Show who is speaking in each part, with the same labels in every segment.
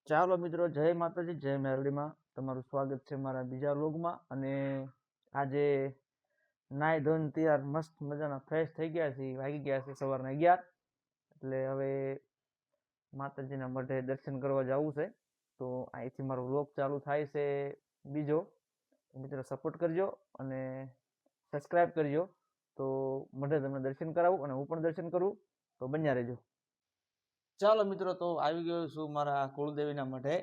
Speaker 1: ચાલો મિત્રો, જય માતાજી, જય મેરડીમાં તમારું સ્વાગત છે મારા બીજા વ્લોગમાં. અને આજે નાઈ ધોઈને તૈયાર મસ્ત મજાના ફ્રેશ થઈ ગયા છે, વાગી ગયા છે સવારના 11. એટલે હવે માતાજીના મઢે દર્શન કરવા જવું છે. તો અહીંથી મારો વ્લોગ ચાલુ થાય છે બીજો. મિત્રો સપોર્ટ કરજો અને સબસ્ક્રાઈબ કરજો, તો મઢે તમને દર્શન કરાવું અને હું પણ દર્શન કરું. તો બન્યા રહેજો. ચાલો મિત્રો, તો આવી ગયો છું મારા કુળદેવીના મઢે.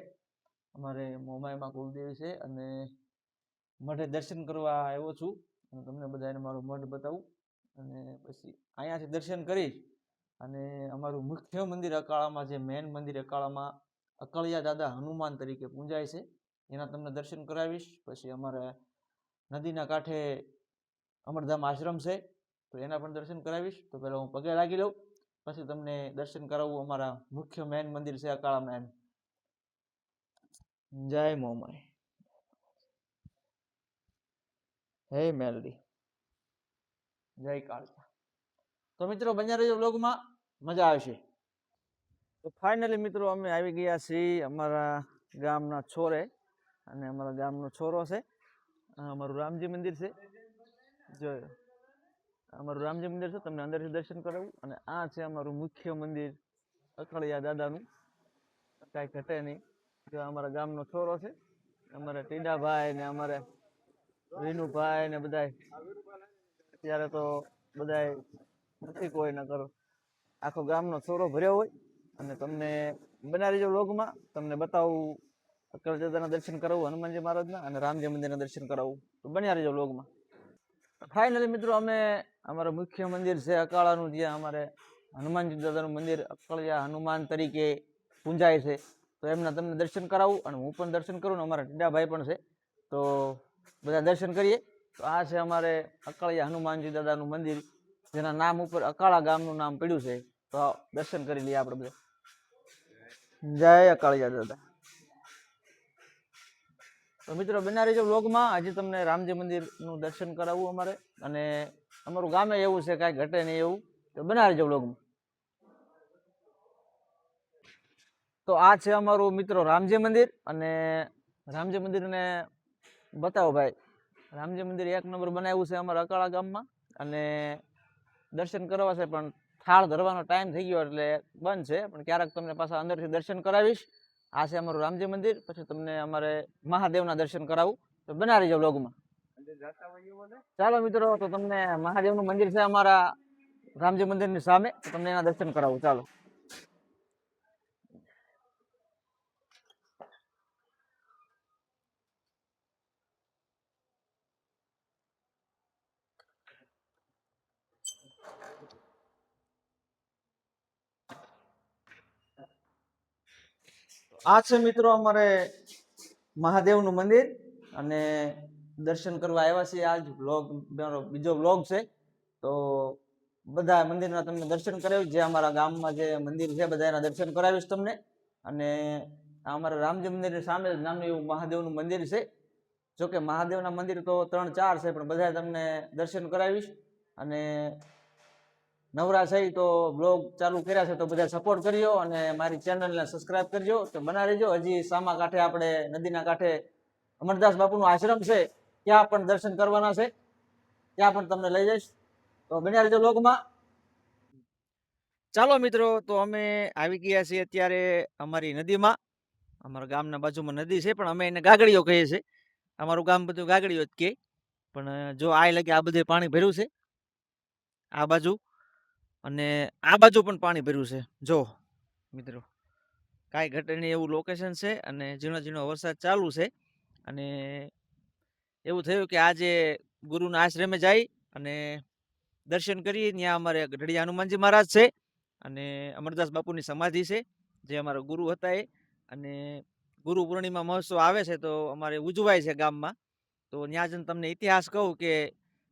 Speaker 1: અમારે મોમાઈમાં કુળદેવી છે અને મઢે દર્શન કરવા આવ્યો છું. અને તમને બધાને મારું મઢ બતાવું અને પછી અહીંયાથી દર્શન કરી અને અમારું મુખ્ય મંદિર અકાળામાં, જે મેન મંદિર અકાળામાં અકળિયા દાદા હનુમાન તરીકે પૂજાય છે, એના તમને દર્શન કરાવીશ. પછી અમારે નદીના કાંઠે અમરધામ આશ્રમ છે, તો એના પણ દર્શન કરાવીશ. તો પહેલાં હું પગે લાગી લઉં, પછી તમને દર્શન કરાવવું અમારા મુખ્ય મેન મંદિર છે અકાળામાં. જય મોમાઈ, હે મેલડી, જય કાળકા. તો મિત્રો બન્યા રહેજો વ્લોગમાં, મજા આવશે. તો ફાઇનલી મિત્રો અમે આવી ગયા છીએ અમારા ગામના છોરે. અને અમારા ગામનો છોરો છે, અમારું રામજી મંદિર છે. જોયો, અમારું રામજી મંદિર છે, તમને અંદરથી દર્શન કરાવું. અને આ છે અમારું મુખ્ય મંદિર અકળિયા દાદાનું, કાંઈ ઘટે નહીં. જો અમારા ગામનો છોરો છે, અમારા ટીડાભાઈ ને અમારે વિનુભાઈ ને બધાય. અત્યારે તો બધાય નથી કોઈ, ન કરો આખો ગામનો છોરો ભર્યો હોય. અને તમને બના રહેજો વ્લોગમાં, તમને બતાવું અકળિયા દાદાના દર્શન કરાવું, હનુમાનજી મહારાજના અને રામજી મંદિરના દર્શન કરાવું. તો બન્યા રહેજો વ્લોગમાં. ફાઇનલી મિત્રો અમે અમારું મુખ્ય મંદિર છે અકાળાનું, જ્યાં અમારે હનુમાનજી દાદાનું મંદિર અકળિયા હનુમાન તરીકે પૂજાય છે. તો એમના તમને દર્શન કરાવું અને હું પણ દર્શન કરું ને અમારા ટીડાભાઈ પણ છે. તો બધા દર્શન કરીએ. તો આ છે અમારે અકળિયા હનુમાનજી દાદાનું મંદિર, જેના નામ ઉપર અકાળા ગામનું નામ પડ્યું છે. તો દર્શન કરી લઈએ આપણે બધા. જય અકાળિયા દાદા. તો મિત્રો બન્યા રહેજો વ્લોગમાં. આજે તમને રામજી મંદિરનું દર્શન કરાવવું અમારે, અને અમારું ગામે એવું છે, કાંઈ ઘટે નહીં એવું. તો બન્યા રહેજો વ્લોગમાં. તો આ છે અમારું મિત્રો રામજી મંદિર. અને રામજી મંદિરને બતાવો ભાઈ. રામજી મંદિર એક નંબર બનાવ્યું છે અમારા અકાળા ગામમાં. અને દર્શન કરવા છે, પણ થાળ ધરવાનો ટાઈમ થઈ ગયો એટલે બંધ છે, પણ ક્યારેક તમને પાછા અંદરથી દર્શન કરાવીશ. આ છે અમારું રામજી મંદિર. પછી તમને અમારે મહાદેવના દર્શન કરાવું. તો બના રહેજો વ્લોગમાં. ચાલો મિત્રો, તો તમને મહાદેવનું મંદિર છે અમારા રામજી મંદિરની સામે, તો તમને એના દર્શન કરાવું. ચાલો. આ છે મિત્રો અમારે મહાદેવનું મંદિર, અને દર્શન કરવા આવ્યા છીએ. આજ વ્લોગ મારો બીજો વ્લોગ છે. તો બધા મંદિરના તમને દર્શન કરાવીશ. જે અમારા ગામમાં જે મંદિર છે બધા એના દર્શન કરાવીશ તમને. અને અમારા રામજી મંદિરની સામે જ નાનું એવું મહાદેવનું મંદિર છે. જોકે મહાદેવના મંદિર તો 3-4 છે, પણ બધા તમને દર્શન કરાવીશ. અને નવરા થઈ તો બ્લોગ ચાલુ કર્યા છે, તો બધા સપોર્ટ કરજો અને મારી ચેનલને સબસ્ક્રાઇબ કરજો. તો બના રહેજો. હજી સામા કાંઠે આપણે નદીના કાંઠે અમરદાસ બાપુનું આશ્રમ છે, ત્યાં પણ દર્શન કરવાના છે, ત્યાં પણ તમને લઈ જઈશ. તો બન્યા રહેજો વ્લોગમાં. ચાલો મિત્રો, તો અમે આવી ગયા છીએ અત્યારે અમારી નદીમાં. અમારા ગામના બાજુમાં નદી છે, પણ અમે એને ગાગડીઓ કહીએ છીએ. અમારું ગામ બધું ગાગડીઓ જ કહે. પણ જો આ લગે આ બધે પાણી ભર્યું છે, આ બાજુ, અને આ બાજુ પણ પાણી ભર્યું છે. જો મિત્રો, કાંઈ ઘટે નહીં એવું લોકેશન છે, અને ઝીણો ઝીણો વરસાદ ચાલુ છે. અને એવું થયું કે આજે ગુરુના આશ્રમે જઈ અને દર્શન કરીએ. ત્યાં અમારે ગઢડિયા હનુમાનજી મહારાજ છે, અને અમરદાસ બાપુની સમાધિ છે, જે અમારા ગુરુ હતા એ. અને ગુરુ પૂર્ણિમા મહોત્સવ આવે છે, તો અમારે ઉજવાય છે ગામમાં. તો ત્યાં જઈને તમને ઇતિહાસ કહું, કે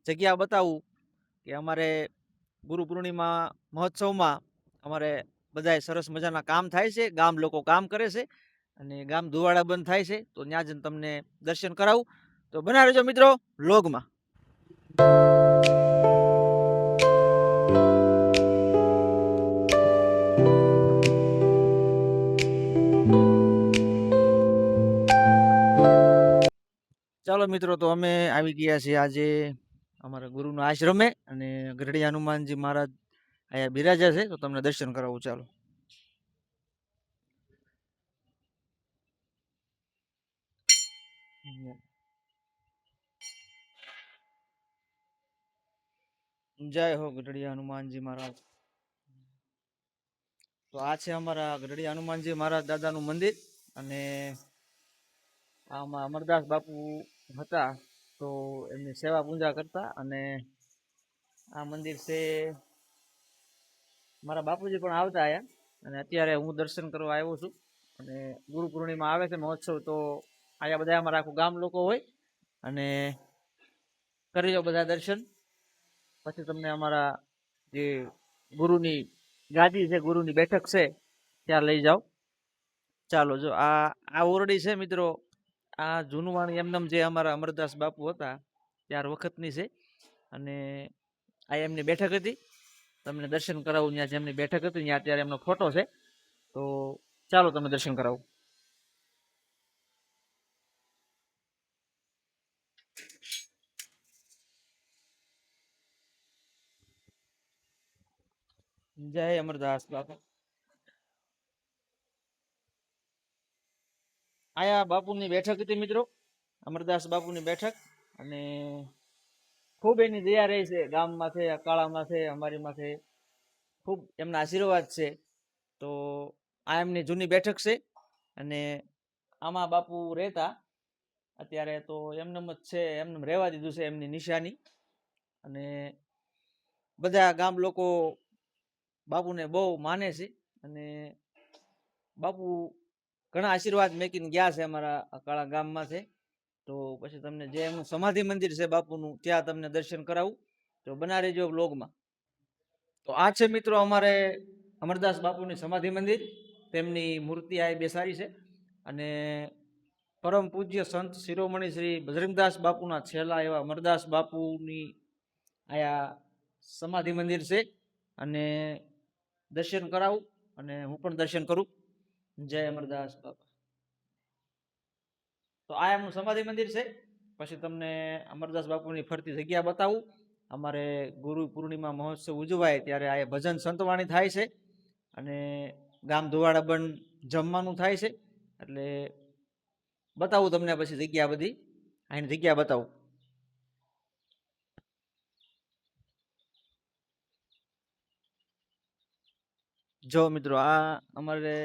Speaker 1: જગ્યા બતાવું, કે અમારે ગુરુ પૂર્ણિમા મહોત્સવમાં અમારે બધાય સરસ મજાના કામ થાય છે. ગામ લોકો કામ કરે છે, અને ગામ ધુવાડા બંધ થાય છે. તો ત્યાં જઈને તમને દર્શન કરાવું. તો બના રહેજો મિત્રો વ્લોગમાં. ચાલો મિત્રો, તો અમે આવી ગયા છીએ આજે અમારા ગુરુનો આશ્રમે, અને ગઢડી હનુમાનજી મહારાજ અહીંયા બિરાજ્યા છે, તો તમને દર્શન કરાવું. ચાલો. જય હો ગઢડી હનુમાનજી મહારાજ. તો આ છે અમારા ગઢડી હનુમાનજી મહારાજ દાદાનું મંદિર, અને આમાં અમરદાસ બાપુ હતા, તો એમની સેવા પૂજા કરતા. અને આ મંદિર છે, મારા બાપુજી પણ આવતા આયા, અને અત્યારે હું દર્શન કરવા આવ્યો છું. અને ગુરુ પૂર્ણિમા આવે છે, મહોત્સવ, તો આયા બધા અમારા આખું ગામ લોકો હોય, અને કરી લો બધા દર્શન. પછી તમને અમારા જે ગુરુની ગાદી છે, ગુરુની બેઠક છે, ત્યાં લઈ જાઓ. ચાલો, જો આ ઓરડી છે મિત્રો, આ જૂનવાણી એમનેમ જે અમારા અમરદાસ બાપુ હતા ત્યાર વખતની છે, અને આ એમની બેઠક હતી. તમને દર્શન કરાવું. ત્યાં જેમની બેઠક હતી ત્યાં અત્યારે એમનો ફોટો છે, તો ચાલો તમને દર્શન કરાવું. જય અમરદાસ બાપા. આયા બાપુની બેઠક હતી મિત્રો, અમરદાસ બાપુની બેઠક, અને ખૂબ એની દયા રહી છે ગામમાં છે, અકાળામાં છે, અમારીમાં છે. ખૂબ એમના આશીર્વાદ છે. તો આ એમની જૂની બેઠક છે, અને આમાં બાપુ રહેતા. અત્યારે તો એમનેમ જ છે, એમને રહેવા દીધું છે, એમની નિશાની. અને બધા ગામ લોકો બાપુને બહુ માને છે, અને બાપુ ઘણા આશીર્વાદ મેકીને ગયા છે અમારા અકાળા ગામમાં છે. તો પછી તમને જે એમનું સમાધિ મંદિર છે બાપુનું, ત્યાં તમને દર્શન કરાવું. તો બના રહેજો બ્લોગમાં. તો આ છે મિત્રો અમારે અમરદાસ બાપુની સમાધિ મંદિર. તેમની મૂર્તિ આ બેસાડી છે, અને પરમ પૂજ્ય સંત શિરોમણી શ્રી બજરંગદાસ બાપુના છેલ્લા એવા અમરદાસ બાપુની આયા સમાધિ મંદિર છે, અને દર્શન કરાવું, અને હું પણ દર્શન કરું. જય અમરદાસ બાપા. તો આ એમનું સમાધિ મંદિર છે. પછી તમને અમરદાસ બાપુની ફરતી જગ્યા બતાવું. અમારે ગુરુ પૂર્ણિમા મહોત્સવ ઉજવાય ત્યારે આ ભજન સંતવાણી થાય છે, અને ગામ ધોવાડા બન જમવાનું થાય છે. એટલે બતાવું તમને પછી જગ્યા બધી, આની જગ્યા બતાવું. જો મિત્રો, આ અમારે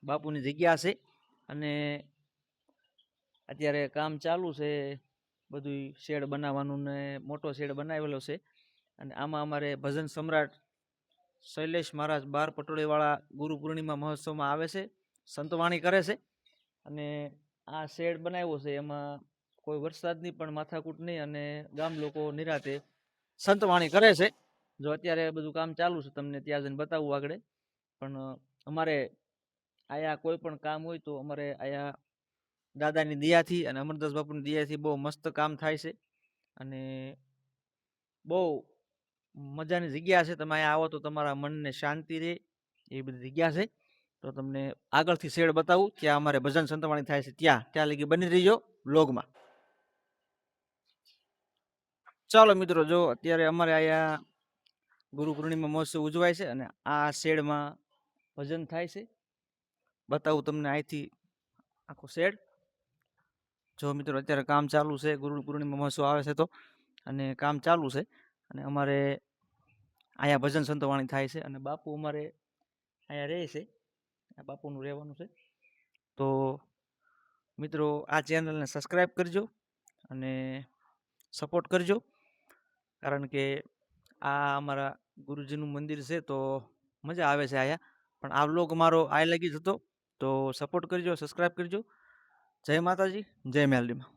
Speaker 1: બાપુની જગ્યા છે, અને અત્યારે કામ ચાલુ છે, બધું શેડ બનાવવાનું, ને મોટો શેડ બનાવેલો છે. અને આમાં અમારે ભજન સમ્રાટ શૈલેષ મહારાજ 12 પટોળીવાળા ગુરુ પૂર્ણિમા મહોત્સવમાં આવે છે, સંતવાણી કરે છે. અને આ શેડ બનાવ્યો છે, એમાં કોઈ વરસાદની પણ માથાકૂટ નહીં, અને ગામ લોકો નિરાતે સંતવાણી કરે છે. જો અત્યારે બધું કામ ચાલુ છે, તમને ત્યાં જઈને બતાવવું આગળ. પણ અમારે આયા કોઈ પણ કામ હોય તો અમારે આયા દાદાની દયાથી અને અમરદાસ બાપુની દયાથી બહુ મસ્ત કામ થાય છે, અને બહુ મજાની જગ્યા છે. તમે અહીંયા આવો તો તમારા મનને શાંતિ રહે, એ બધી જગ્યા છે. તો તમને આગળથી શેડ બતાવું, ત્યાં અમારે ભજન સંતવાણી થાય છે, ત્યાં લગી બની રહીજો વ્લોગમાં. ચાલો મિત્રો, જો અત્યારે અમારે અહીંયા ગુરુ પૂર્ણિમા મહોત્સવ ઉજવાય છે, અને આ શેડમાં ભજન થાય છે. બતાવું તમને અહીંથી આખો શેડ. જો મિત્રો, અત્યારે કામ ચાલુ છે, ગુરુ પૂર્ણિમા મહોત્સવ આવે છે તો, અને કામ ચાલુ છે, અને અમારે અહીંયા ભજન સંતવાણી થાય છે, અને બાપુ અમારે અહીંયા રહે છે. આ બાપુનું રહેવાનું છે. તો મિત્રો, આ ચેનલને સબસ્ક્રાઈબ કરજો, અને સપોર્ટ કરજો, કારણ કે આ અમારા ગુરુજીનું મંદિર છે, તો મજા આવે છે આયા. પણ આ વ્લોગ મારો આ લગી જ હતો, તો સપોર્ટ કરજો, સબસ્ક્રાઈબ કરજો. જય માતાજી, જય મેલડીમાં.